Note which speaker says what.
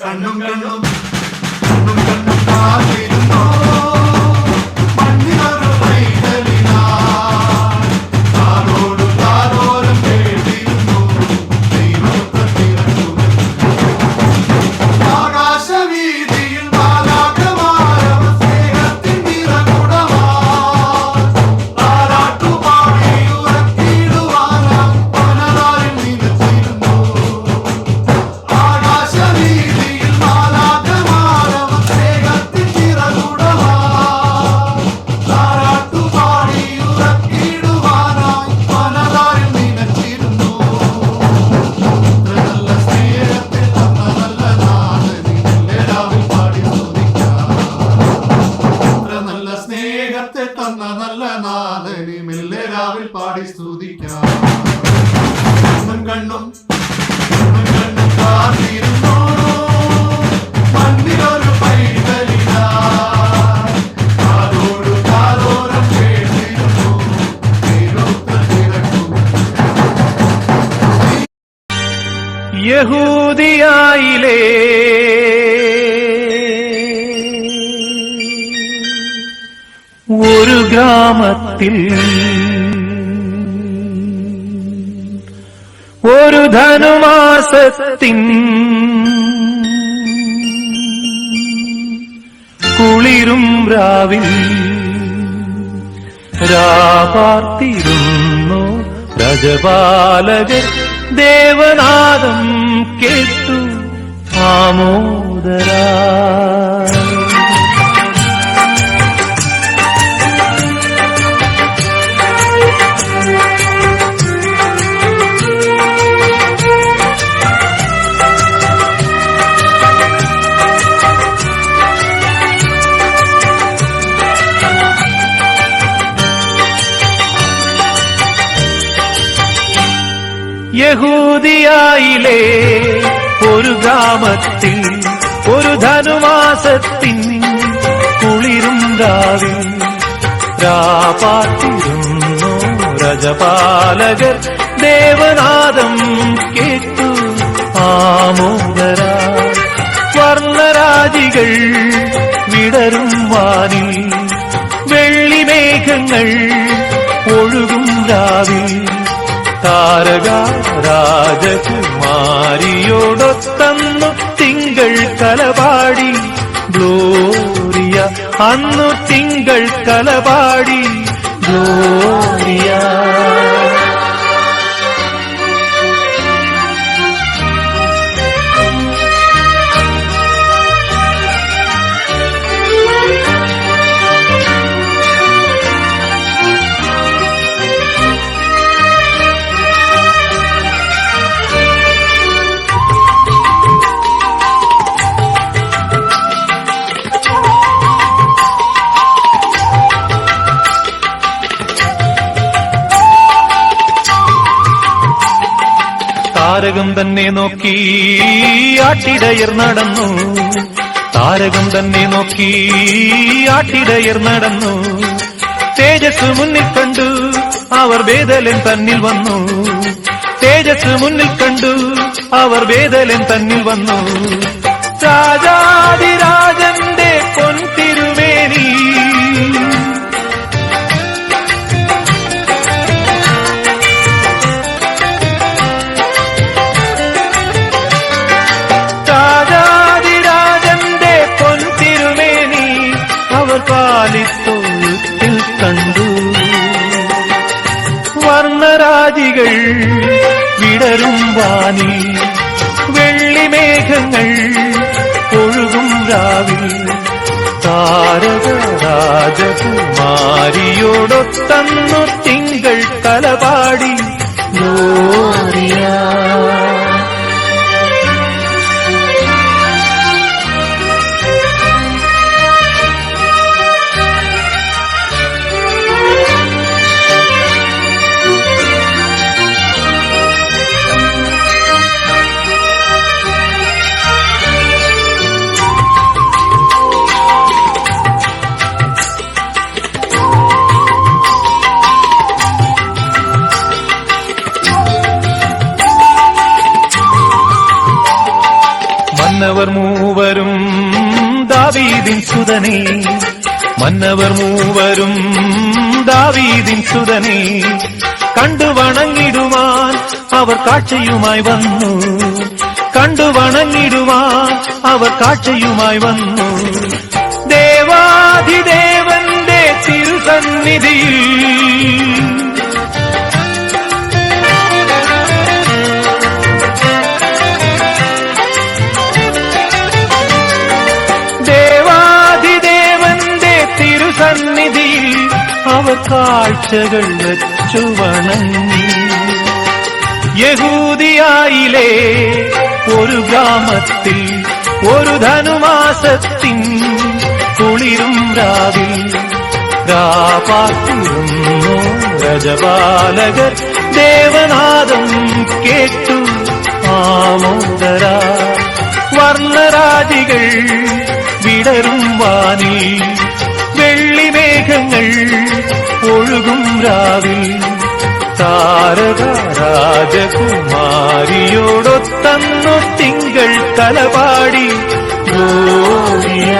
Speaker 1: കണ്ണും കണ്ണും കണ്ണും കണ്ണും കാത്തിരുന്നോ മണ്ണിലൊരു പൈതലിനാ താരോടും താരോരം കേട്ടിരുന്നു ദൈവത്തിറങ്ങുമെന്ന് ആകാശവീതിയിൽ മാലാഖമാരവ സ്നേഹത്തിൻ നിറകുടമാ താരാട്ടുപാടി ഉറക്കിടുവാനാം പനതാരിൽ നിലച്ചിരുന്നു ആകാശവീതിയിൽ മാലാഖമാരവ സ്നേഹത്തിൻ നിറകുടമാ താരാട്ടുപാടി ഉറക്കിടുവാനായി പനതാരിൽ നിലച്ചിരുന്നു നല്ല സ്നേഹത്തെ തന്ന നല്ല നാഥനിലെല്ലാവിൽ പാടി സ്തുതിക്കാം നല്ല സ്നേഹത്തെ തന്ന നല്ല നാഥനി മെല്ലെ രാവിൽ പാടി സ്തുതിക്കാം കണ്ണും കണ്ണും കണ്ണും കണ്ണും കാത്തിരുന്നോ മണ്ണിലൊരു പൈതലിനാ കാതോടു കാതോരം കേട്ടിരുന്നു ദൈവത്തിറങ്ങും
Speaker 2: യഹൂദിയായിലെ ഒരു ഗ്രാമത്തിൽ ഒരു ധനുമാസത്തിൻ കുളിരും രാവിൽ രാപാർത്തിരുന്നു രജപാലകർ ദേവനാദം കേട്ടു ആമോദരാ യഹൂദിയായിലെ ഒരു ഗ്രാമത്തിൽ ഒരു ധനുമാസത്തിൻ കുളിരും രാവിൽ രാപാർത്തിരുന്നു രജപാലകർ ദേവനാദം കേട്ടു ആമോദരാ വർണ്ണരാജികൾ വിടരും വാനിൽ വെള്ളിമേഘങ്ങൾ ഒഴുകും രാവിൽ താരക രാജകുമാരിയോടൊത്തന്നു തിങ്കൾ കലപാടി ഗ്ലോറിയ അന്നു തിങ്കൾ കലപാടി ഗ്ലോറിയ താരകം തന്നെ നോക്കി ആട്ടിടയർ നടന്നു താരകം തന്നെ നോക്കി ആട്ടിടയർ നടന്നു തേജസ് മുന്നിൽ കണ്ടു അവർ ബേതലൻ തന്നിൽ വന്നു തേജസ് മുന്നിൽ കണ്ടു അവർ ബേതലൻ തന്നിൽ വന്നു രാജാതിരാജന്റെ പൊൻതിരുമേനി പാലിത്തൊഴുത്തിൽ കണ്ടു വർണ്ണരാജികൾ വിടരും വാനി വെള്ളിമേഘങ്ങൾ ഒഴുകും രാവിൽ താരക രാജകുമാരിയോടൊത്തന്നു തിങ്കൾ കലപാടി ഗ്ലോറിയ മന്നവർ മൂവരും ദാവീദിൻ സുതനേ, മന്നവർ മൂവരും ദാവീദിൻ സുതനേ, കണ്ടു വണങ്ങിടുവാൻ അവർ കാഴ്ചയുമായി വന്നു, കണ്ടു വണങ്ങിടുവാൻ അവർ കാഴ്ചയുമായി വന്നു. ദേവാധിദേവന്റെ തിരുസന്നിധിയിൽ സന്നിധിയിൽ അവർ കാഴ്ചകൾ വച്ചു വണങ്ങി. യഹൂദിയായിലെ ഒരു ഗ്രാമത്തിൽ ഒരു ധനുമാസത്തിൻ കുളിരും രാവിൽ രാപാർത്തിരുന്നു രജപാലകർ. ദേവനാദം കേട്ടു ആമോദര, വർണ്ണരാജികൾ വിടരും വാനിൽ, വെള്ളിമേഘങ്ങൾ ഒഴുകും രാവിൽ. താരക രാജകുമാരിയോടൊത്തന്നു തിങ്കൾ തലപാടി ഗോരിയ.